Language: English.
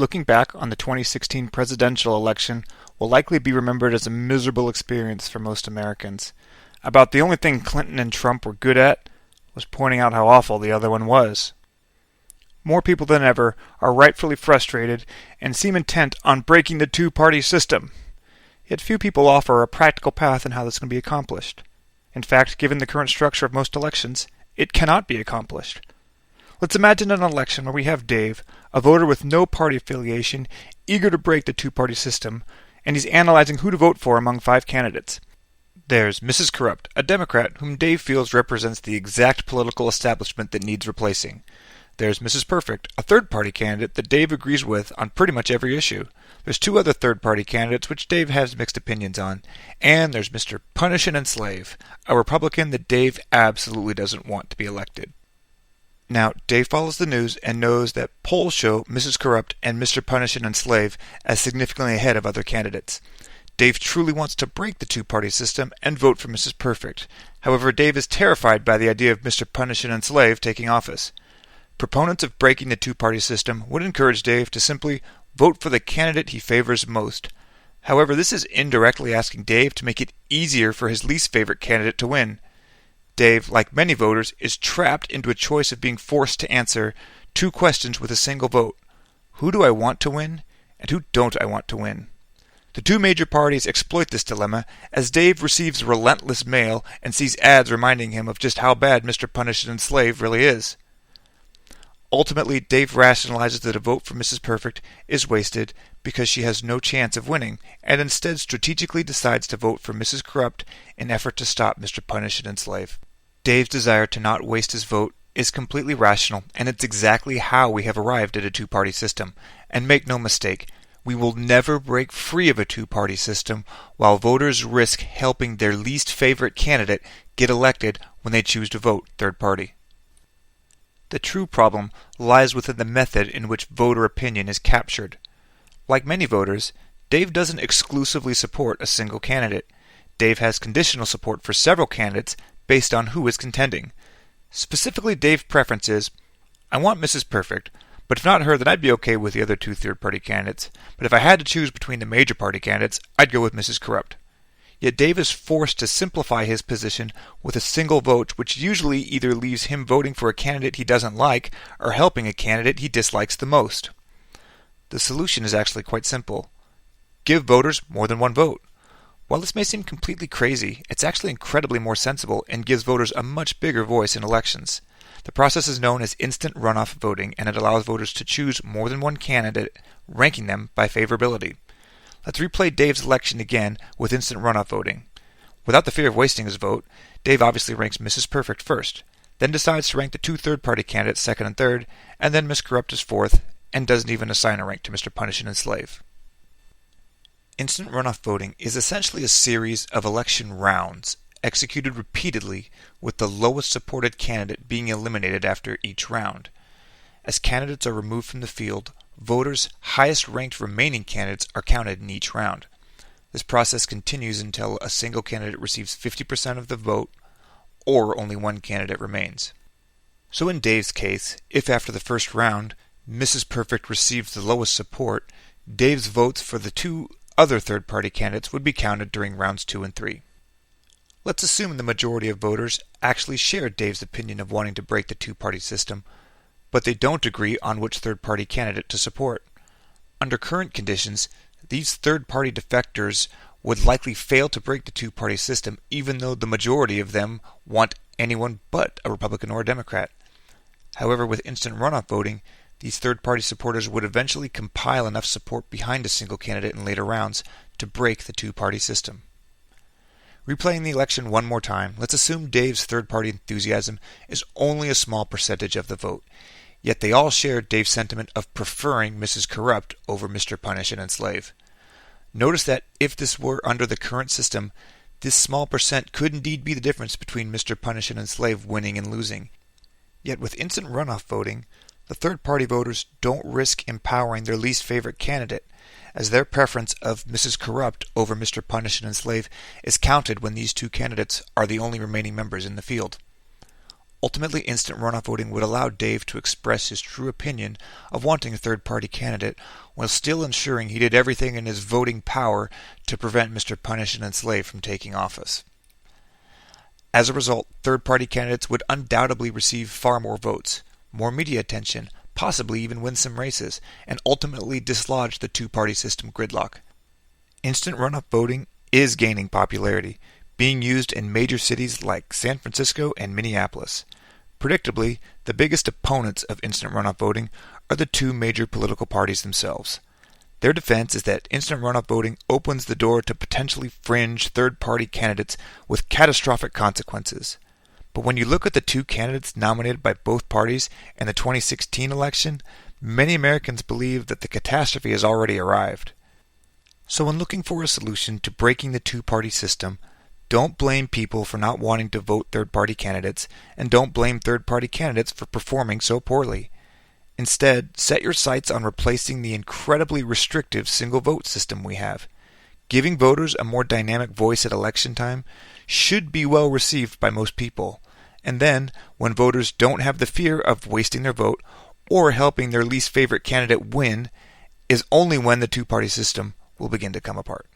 Looking back on the 2016 presidential election will likely be remembered as a miserable experience for most Americans. About the only thing Clinton and Trump were good at was pointing out how awful the other one was. More people than ever are rightfully frustrated and seem intent on breaking the two-party system. Yet few people offer a practical path on how this can be accomplished. In fact, given the current structure of most elections, it cannot be accomplished. Let's imagine an election where we have Dave, a voter with no party affiliation, eager to break the two-party system, and he's analyzing who to vote for among 5 candidates. There's Mrs. Corrupt, a Democrat whom Dave feels represents the exact political establishment that needs replacing. There's Mrs. Perfect, a third-party candidate that Dave agrees with on pretty much every issue. There's 2 other third-party candidates which Dave has mixed opinions on. And there's Mr. Punish and Enslave, a Republican that Dave absolutely doesn't want to be elected. Now, Dave follows the news and knows that polls show Mrs. Corrupt and Mr. Punish and Enslave as significantly ahead of other candidates. Dave truly wants to break the two-party system and vote for Mrs. Perfect. However, Dave is terrified by the idea of Mr. Punish and Enslave taking office. Proponents of breaking the two-party system would encourage Dave to simply vote for the candidate he favors most. However, this is indirectly asking Dave to make it easier for his least favorite candidate to win. Dave, like many voters, is trapped into a choice of being forced to answer 2 questions with a single vote. Who do I want to win, and who don't I want to win? The 2 major parties exploit this dilemma as Dave receives relentless mail and sees ads reminding him of just how bad Mr. Punish and Enslave really is. Ultimately, Dave rationalizes that a vote for Mrs. Perfect is wasted because she has no chance of winning, and instead strategically decides to vote for Mrs. Corrupt in effort to stop Mr. Punish and Enslave. Dave's desire to not waste his vote is completely rational, and it's exactly how we have arrived at a two-party system. And make no mistake, we will never break free of a two-party system while voters risk helping their least favorite candidate get elected when they choose to vote third party. The true problem lies within the method in which voter opinion is captured. Like many voters, Dave doesn't exclusively support a single candidate. Dave has conditional support for several candidates based on who is contending. Specifically, Dave's preference is, I want Mrs. Perfect, but if not her, then I'd be okay with the other 2 third-party candidates. But if I had to choose between the major party candidates, I'd go with Mrs. Corrupt. Yet Dave is forced to simplify his position with a single vote, which usually either leaves him voting for a candidate he doesn't like or helping a candidate he dislikes the most. The solution is actually quite simple. Give voters more than one vote. While this may seem completely crazy, it's actually incredibly more sensible and gives voters a much bigger voice in elections. The process is known as instant runoff voting, and it allows voters to choose more than one candidate, ranking them by favorability. Let's replay Dave's election again with instant runoff voting. Without the fear of wasting his vote, Dave obviously ranks Mrs. Perfect first, then decides to rank the 2 third-party candidates second and third, and then Miss Corrupt is fourth, and doesn't even assign a rank to Mr. Punish and Enslave. Instant runoff voting is essentially a series of election rounds executed repeatedly with the lowest supported candidate being eliminated after each round. As candidates are removed from the field, voters' highest ranked remaining candidates are counted in each round. This process continues until a single candidate receives 50% of the vote or only one candidate remains. So in Dave's case, if after the first round Mrs. Perfect receives the lowest support, Dave's votes for the 2 other third-party candidates would be counted during rounds 2 and 3. Let's assume the majority of voters actually share Dave's opinion of wanting to break the two-party system, but they don't agree on which third-party candidate to support. Under current conditions, these third-party defectors would likely fail to break the two-party system even though the majority of them want anyone but a Republican or a Democrat. However, with instant runoff voting, these third-party supporters would eventually compile enough support behind a single candidate in later rounds to break the two-party system. Replaying the election one more time, let's assume Dave's third-party enthusiasm is only a small percentage of the vote, yet they all share Dave's sentiment of preferring Mrs. Corrupt over Mr. Punish and Enslave. Notice that if this were under the current system, this small percent could indeed be the difference between Mr. Punish and Enslave winning and losing. Yet with instant runoff voting, the third-party voters don't risk empowering their least favorite candidate, as their preference of Mrs. Corrupt over Mr. Punish and Enslave is counted when these 2 candidates are the only remaining members in the field. Ultimately, instant runoff voting would allow Dave to express his true opinion of wanting a third-party candidate while still ensuring he did everything in his voting power to prevent Mr. Punish and Enslave from taking office. As a result, third-party candidates would undoubtedly receive far more votes, more media attention, possibly even win some races, and ultimately dislodge the two-party system gridlock. Instant runoff voting is gaining popularity, being used in major cities like San Francisco and Minneapolis. Predictably, the biggest opponents of instant runoff voting are the two major political parties themselves. Their defense is that instant runoff voting opens the door to potentially fringe third-party candidates with catastrophic consequences. But when you look at the two candidates nominated by both parties in the 2016 election, many Americans believe that the catastrophe has already arrived. So when looking for a solution to breaking the two-party system, don't blame people for not wanting to vote third-party candidates, and don't blame third-party candidates for performing so poorly. Instead, set your sights on replacing the incredibly restrictive single-vote system we have. Giving voters a more dynamic voice at election time should be well received by most people. And then, when voters don't have the fear of wasting their vote or helping their least favorite candidate win, is only when the two-party system will begin to come apart.